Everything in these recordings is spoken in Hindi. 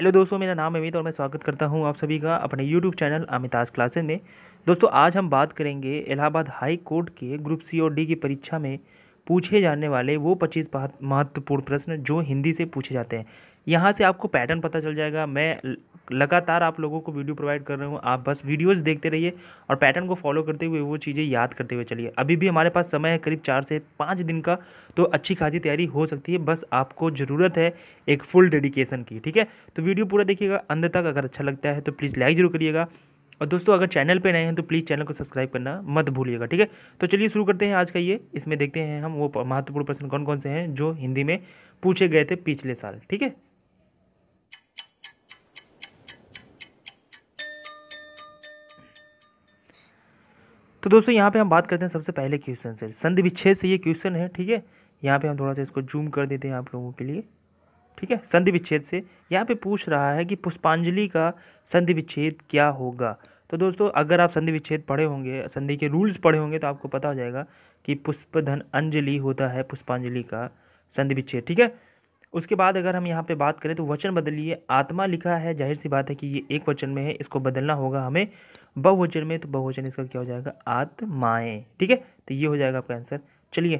हेलो दोस्तों, मेरा नाम अमित और मैं स्वागत करता हूं आप सभी का अपने यूट्यूब चैनल अमिताज क्लासेस में। दोस्तों, आज हम बात करेंगे इलाहाबाद हाई कोर्ट के ग्रुप सी और डी की परीक्षा में पूछे जाने वाले वो 25 महत्वपूर्ण प्रश्न जो हिंदी से पूछे जाते हैं। यहाँ से आपको पैटर्न पता चल जाएगा। मैं लगातार आप लोगों को वीडियो प्रोवाइड कर रहा हूँ, आप बस वीडियोस देखते रहिए और पैटर्न को फॉलो करते हुए वो चीज़ें याद करते हुए चलिए। अभी भी हमारे पास समय है करीब 4 से 5 दिन का, तो अच्छी खासी तैयारी हो सकती है। बस आपको ज़रूरत है एक फुल डेडिकेशन की, ठीक है। तो वीडियो पूरा देखिएगा अंत तक। अगर अच्छा लगता है तो प्लीज़ लाइक जरूर करिएगा, और दोस्तों अगर चैनल पे नए हैं तो प्लीज़ चैनल को सब्सक्राइब करना मत भूलिएगा, ठीक है। तो चलिए शुरू करते हैं आज का ये। इसमें देखते हैं हम वो महत्वपूर्ण प्रश्न कौन कौन से हैं जो हिंदी में पूछे गए थे पिछले साल, ठीक है। तो दोस्तों यहाँ पे हम बात करते हैं सबसे पहले क्वेश्चन से, संधि विच्छेद से ये क्वेश्चन है, ठीक है। यहाँ पे हम थोड़ा सा इसको जूम कर देते हैं आप लोगों के लिए, ठीक है। संधि विच्छेद से यहाँ पे पूछ रहा है कि पुष्पांजलि का संधि विच्छेद क्या होगा। तो दोस्तों अगर आप संधि विच्छेद पढ़े होंगे, संधि के रूल्स पढ़े होंगे, तो आपको पता हो जाएगा कि पुष्पधन अंजलि होता है पुष्पांजलि का संधि विच्छेद, ठीक है। उसके बाद अगर हम यहाँ पे बात करें तो वचन बदलिए, आत्मा लिखा है, जाहिर सी बात है कि ये एक वचन में है, इसको बदलना होगा हमें बहुवचन में। तो बहुवचन इसका क्या हो जाएगा, आत्माएं, ठीक है। तो ये हो जाएगा आपका आंसर। चलिए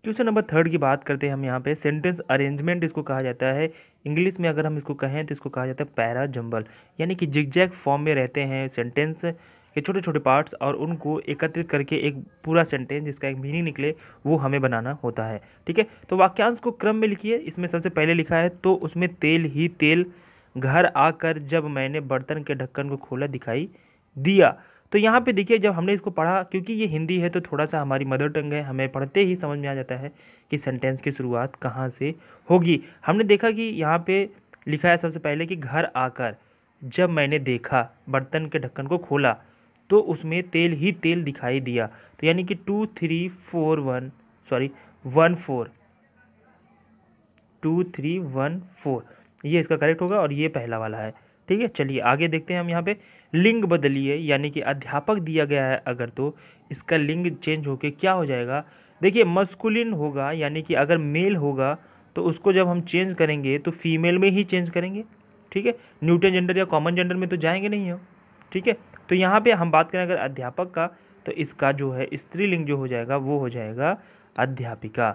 क्वेश्चन नंबर 3 की बात करते हैं हम यहाँ पे। सेंटेंस अरेंजमेंट इसको कहा जाता है। इंग्लिश में अगर हम इसको कहें तो इसको कहा जाता है पैरा जंबल, यानी कि जिगजैग फॉर्म में रहते हैं सेंटेंस के छोटे छोटे पार्ट्स, और उनको एकत्रित करके एक पूरा सेंटेंस जिसका एक मीनिंग निकले वो हमें बनाना होता है, ठीक है। तो वाक्यांश को क्रम में लिखिए। इसमें सबसे पहले लिखा है तो उसमें तेल ही तेल घर आकर जब मैंने बर्तन के ढक्कन को खोला दिखाई दिया। तो यहाँ पे देखिए, जब हमने इसको पढ़ा, क्योंकि ये हिंदी है तो थोड़ा सा हमारी मदर टंग है, हमें पढ़ते ही समझ में आ जाता है कि सेंटेंस की शुरुआत कहाँ से होगी। हमने देखा कि यहाँ पे लिखा है सबसे पहले कि घर आकर जब मैंने देखा बर्तन के ढक्कन को खोला तो उसमें तेल ही तेल दिखाई दिया। तो यानी कि 2 3 4 1 सॉरी 1 4 2 3 1 4 ये इसका करेक्ट होगा, और ये पहला वाला है, ठीक है। चलिए आगे देखते हैं हम यहाँ पे। लिंग बदलिए, यानी कि अध्यापक दिया गया है अगर, तो इसका लिंग चेंज होके क्या हो जाएगा। देखिए मस्कुलिन होगा, यानी कि अगर मेल होगा तो उसको जब हम चेंज करेंगे तो फीमेल में ही चेंज करेंगे, ठीक है। न्यूटन जेंडर या कॉमन जेंडर में तो जाएंगे नहीं हो, ठीक है। तो यहाँ पे हम बात करें अगर अध्यापक का, तो इसका जो है स्त्रीलिंग जो हो जाएगा वो हो जाएगा अध्यापिका,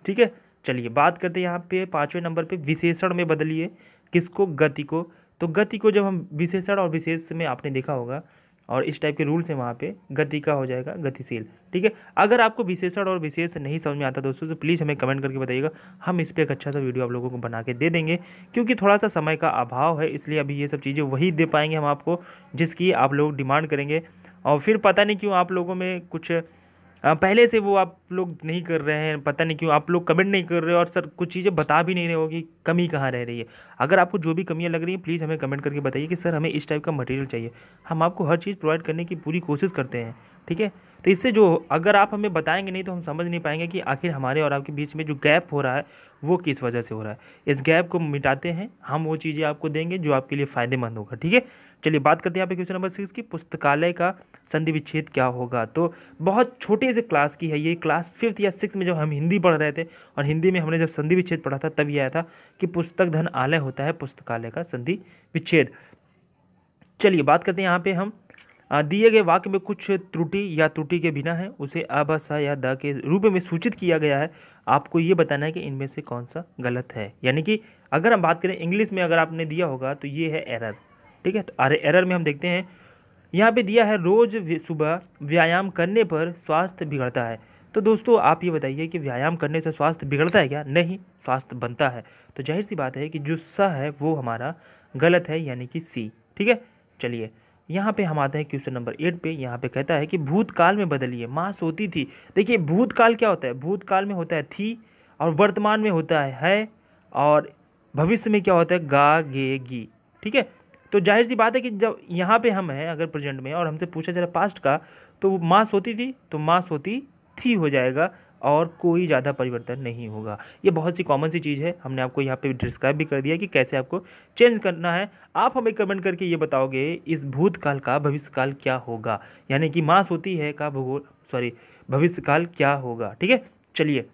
ठीक है। चलिए बात करते हैं यहाँ पे 5वें नंबर पे, विशेषण में बदलिए। किसको, गति को। तो गति को जब हम विशेषण और विशेष में आपने देखा होगा, और इस टाइप के रूल्स हैं वहाँ पे, गति का हो जाएगा गतिशील, ठीक है। अगर आपको विशेषण और विशेष नहीं समझ में आता दोस्तों, तो प्लीज़ हमें कमेंट करके बताइएगा, हम इस पर एक अच्छा सा वीडियो आप लोगों को बना के दे देंगे। क्योंकि थोड़ा सा समय का अभाव है, इसलिए अभी ये सब चीज़ें वही दे पाएंगे हम आपको जिसकी आप लोग डिमांड करेंगे। और फिर पता नहीं क्यों आप लोगों में कुछ पहले से वो आप लोग नहीं कर रहे हैं, पता नहीं क्यों आप लोग कमेंट नहीं कर रहे हो, और सर कुछ चीज़ें बता भी नहीं रहे हो कि कमी कहाँ रह रही है। अगर आपको जो भी कमियां लग रही हैं प्लीज़ हमें कमेंट करके बताइए कि सर हमें इस टाइप का मटेरियल चाहिए। हम आपको हर चीज़ प्रोवाइड करने की पूरी कोशिश करते हैं, ठीक है। तो इससे जो, अगर आप हमें बताएंगे नहीं तो हम समझ नहीं पाएंगे कि आखिर हमारे और आपके बीच में जो गैप हो रहा है वो किस वजह से हो रहा है। इस गैप को मिटाते हैं हम, वो चीज़ें आपको देंगे जो आपके लिए फ़ायदेमंद होगा, ठीक है। चलिए बात करते हैं यहाँ पे क्वेश्चन नंबर 6 की, पुस्तकालय का संधि विच्छेद क्या होगा। तो बहुत छोटे से क्लास की है ये, क्लास 5th या 6th में जब हम हिंदी पढ़ रहे थे, और हिंदी में हमने जब संधि विच्छेद पढ़ा था तब ये आया था कि पुस्तक धन आलय होता है पुस्तकालय का संधि विच्छेद। चलिए बात करते हैं यहाँ पे हम, दिए गए वाक्य में कुछ त्रुटि या त्रुटि के बिना है उसे अ ब स या द के रूप में सूचित किया गया है। आपको ये बताना है कि इनमें से कौन सा गलत है। यानी कि अगर हम बात करें इंग्लिश में, अगर आपने दिया होगा तो ये है एरर, ठीक है। तो एरर में हम देखते हैं यहाँ पे दिया है रोज सुबह व्यायाम करने पर स्वास्थ्य बिगड़ता है। तो दोस्तों आप ये बताइए कि व्यायाम करने से स्वास्थ्य बिगड़ता है क्या? नहीं, स्वास्थ्य बनता है। तो जाहिर सी बात है कि जो स है वो हमारा गलत है, यानी कि सी, ठीक है। चलिए यहाँ पे हम आते हैं क्वेश्चन नंबर 8 पे। यहाँ पे कहता है कि भूतकाल में बदलिए, माँ सोती थी। देखिए भूतकाल क्या होता है, भूतकाल में होता है थी, और वर्तमान में होता है, और भविष्य में क्या होता है गा गे गी, ठीक है। तो जाहिर सी बात है कि जब यहाँ पे हम हैं अगर प्रेजेंट में, और हमसे पूछा जा रहा है पास्ट का, तो माँ सोती थी तो माँ सोती थी हो जाएगा, और कोई ज़्यादा परिवर्तन नहीं होगा। ये बहुत सी कॉमन सी चीज़ है, हमने आपको यहाँ पे डिस्क्राइब भी कर दिया कि कैसे आपको चेंज करना है। आप हमें कमेंट करके ये बताओगे इस भूतकाल का भविष्यकाल क्या होगा, यानी कि माँ सोती है का भविष्यकाल क्या होगा, ठीक है। चलिए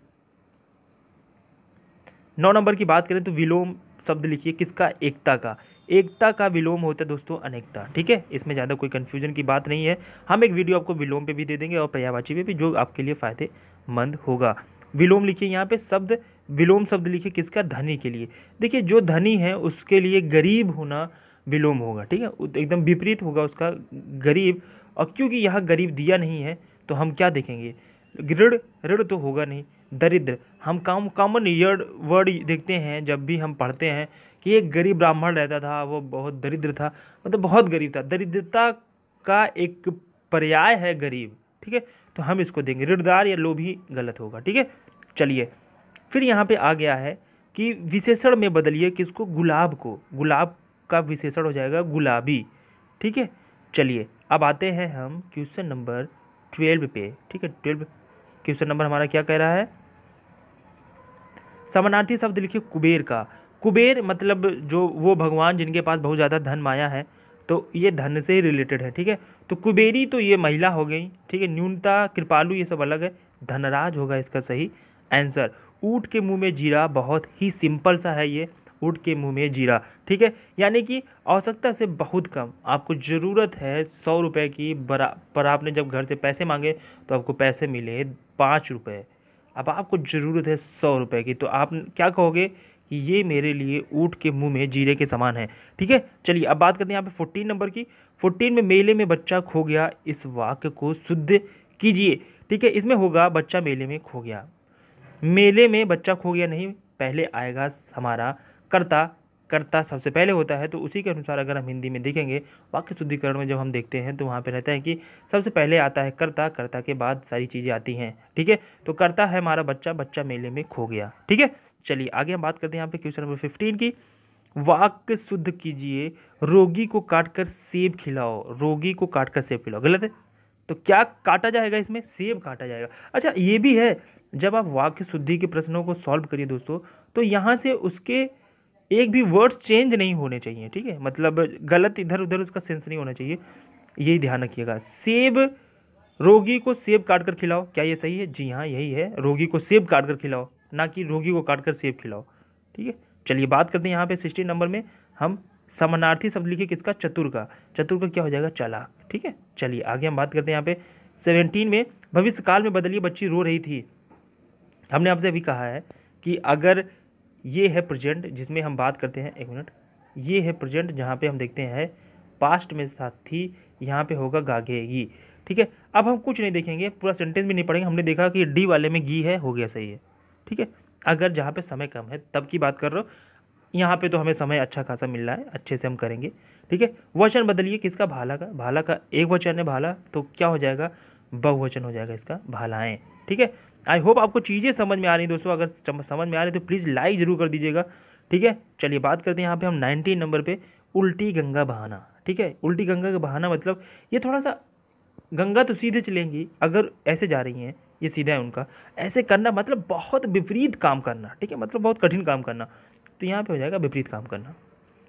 9 नंबर की बात करें तो विलोम शब्द लिखिए किसका, एकता का। एकता का विलोम होता है दोस्तों अनेकता, ठीक है, इसमें ज़्यादा कोई कन्फ्यूजन की बात नहीं है। हम एक वीडियो आपको विलोम पे भी दे देंगे और पर्यायवाची पे भी, जो आपके लिए फ़ायदेमंद होगा। विलोम लिखिए यहाँ पे शब्द, विलोम शब्द लिखिए किसका, धनी के लिए। देखिए जो धनी है उसके लिए गरीब होना विलोम होगा, ठीक है, एकदम विपरीत होगा उसका, गरीब। और क्योंकि यहाँ गरीब दिया नहीं है तो हम क्या देखेंगे, ऋण, ऋण तो होगा नहीं। दरिद्र, हम कॉमन वर्ड देखते हैं जब भी हम पढ़ते हैं कि एक गरीब ब्राह्मण रहता था, वो बहुत दरिद्र था, मतलब बहुत गरीब था। दरिद्रता का एक पर्याय है गरीब, ठीक है, तो हम इसको देंगे। ऋणदार या लोभी गलत होगा, ठीक है। चलिए फिर यहाँ पे आ गया है कि विशेषण में बदलिए किसको, गुलाब को। गुलाब का विशेषण हो जाएगा गुलाबी, ठीक है। चलिए अब आते हैं हम क्वेश्चन नंबर 12 पे, ठीक है। 12 क्वेश्चन नंबर हमारा क्या कह रहा है, समानार्थी शब्द लिखिए कुबेर का। कुबेर मतलब जो वो भगवान जिनके पास बहुत ज़्यादा धन माया है, तो ये धन से ही रिलेटेड है, ठीक है। तो कुबेरी तो ये महिला हो गई, ठीक है। न्यूनता, कृपालु ये सब अलग है। धनराज होगा इसका सही आंसर। ऊँट के मुंह में जीरा, बहुत ही सिंपल सा है ये, ऊँट के मुंह में जीरा, ठीक है। यानी कि आवश्यकता से बहुत कम, आपको ज़रूरत है 100 रुपये की, पर आपने जब घर से पैसे मांगे तो आपको पैसे मिले 5 रुपये। अब आपको ज़रूरत है 100 रुपये की, तो आप क्या कहोगे कि ये मेरे लिए ऊँट के मुंह में जीरे के समान है, ठीक है। चलिए अब बात करते हैं यहाँ पे 14 नंबर की। 14 में मेले में बच्चा खो गया, इस वाक्य को शुद्ध कीजिए, ठीक है। इसमें होगा बच्चा मेले में खो गया। मेले में बच्चा खो गया नहीं, पहले आएगा हमारा कर्ता। कर्ता सबसे पहले होता है, तो उसी के अनुसार अगर हम हिंदी में देखेंगे वाक्य शुद्धिकरण में जब हम देखते हैं तो वहाँ पे रहता है कि सबसे पहले आता है कर्ता, कर्ता के बाद सारी चीज़ें आती हैं, ठीक है। तो कर्ता है हमारा बच्चा, बच्चा मेले में खो गया, ठीक है। चलिए आगे हम बात करते हैं यहाँ पे क्वेश्चन नंबर 15 की। वाक्य शुद्ध कीजिए, रोगी को काटकर सेब खिलाओ। रोगी को काटकर सेब खिलाओ, गलत है। तो क्या काटा जाएगा इसमें, सेब काटा जाएगा। अच्छा ये भी है, जब आप वाक्य शुद्धि के प्रश्नों को सॉल्व करिए दोस्तों, तो यहाँ से उसके एक भी वर्ड्स चेंज नहीं होने चाहिए, ठीक है। मतलब गलत इधर उधर उसका सेंस नहीं होना चाहिए, यही ध्यान रखिएगा। सेब, रोगी को सेब काट कर खिलाओ, क्या ये सही है? जी हाँ यही है, रोगी को सेब काट कर खिलाओ, ना कि रोगी को काट कर सेब खिलाओ, ठीक है। चलिए बात करते हैं यहाँ पे 16 नंबर में हम समानार्थी शब्द लिखिए किसका, चतुर का। चतुर का क्या हो जाएगा, चालाक, ठीक है। चलिए आगे हम बात करते हैं यहाँ पे 17 में भविष्य काल में बदलिए, बच्ची रो रही थी। हमने आपसे अभी कहा है कि अगर ये है प्रेजेंट जिसमें हम बात करते हैं, एक मिनट, ये है प्रेजेंट जहाँ पे हम देखते हैं पास्ट में साथ थी, यहाँ पे होगा गागेगी, ठीक है। अब हम कुछ नहीं देखेंगे, पूरा सेंटेंस भी नहीं पढ़ेंगे, हमने देखा कि डी वाले में गी है, हो गया सही है, ठीक है। अगर जहाँ पे समय कम है तब की बात कर रहा हूँ, यहाँ पे तो हमें समय अच्छा खासा मिल रहा है, अच्छे से हम करेंगे, ठीक है। वचन बदलिए किसका, भाला का। भाला का एक वचन है भाला, तो क्या हो जाएगा, बहुवचन हो जाएगा इसका, भालाएँ, ठीक है। आई होप आपको चीज़ें समझ में आ रही दोस्तों, अगर समझ में आ रही तो प्लीज़ लाइक जरूर कर दीजिएगा, ठीक है। चलिए बात करते हैं यहाँ पे हम 19 नंबर पे, उल्टी गंगा बहाना, ठीक है। उल्टी गंगा का बहाना मतलब ये थोड़ा सा, गंगा तो सीधे चलेंगी, अगर ऐसे जा रही हैं, ये सीधा है उनका, ऐसे करना मतलब बहुत विपरीत काम करना, ठीक है, मतलब बहुत कठिन काम करना, तो यहाँ पे हो जाएगा विपरीत काम करना,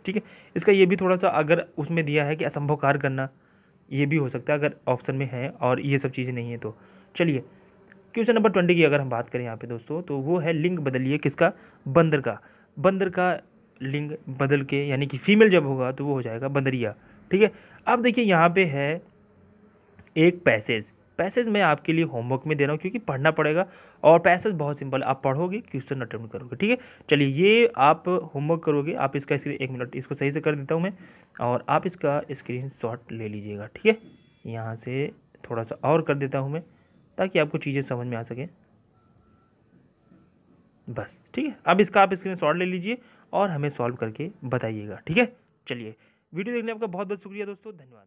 ठीक है। इसका ये भी थोड़ा सा अगर उसमें दिया है कि असंभव कार्य करना, ये भी हो सकता है अगर ऑप्शन में है और ये सब चीज़ें नहीं है तो। चलिए क्वेश्चन नंबर 20 की अगर हम बात करें यहाँ पे दोस्तों, तो वो है लिंग बदलिए किसका, बंदर का। बंदर का लिंग बदल के, यानी कि फीमेल जब होगा तो वो हो जाएगा बंदरिया, ठीक है। अब देखिए यहाँ पे है एक पैसेज मैं आपके लिए होमवर्क में दे रहा हूँ क्योंकि पढ़ना पड़ेगा, और पैसेज बहुत सिंपल, आप पढ़ोगे क्वेश्चन अटेम्प्ट करोगे, ठीक है। चलिए ये आप होमवर्क करोगे, आप इसका स्क्रीन, एक मिनट इसको सही से कर देता हूँ मैं, और आप इसका स्क्रीनशॉट ले लीजिएगा, ठीक है। यहाँ से थोड़ा सा और कर देता हूँ मैं ताकि आपको चीज़ें समझ में आ सके, बस, ठीक है। अब इसका आप स्क्रीनशॉट ले लीजिए और हमें सॉल्व करके बताइएगा, ठीक है। चलिए वीडियो देखने आपका बहुत बहुत शुक्रिया दोस्तों, धन्यवाद।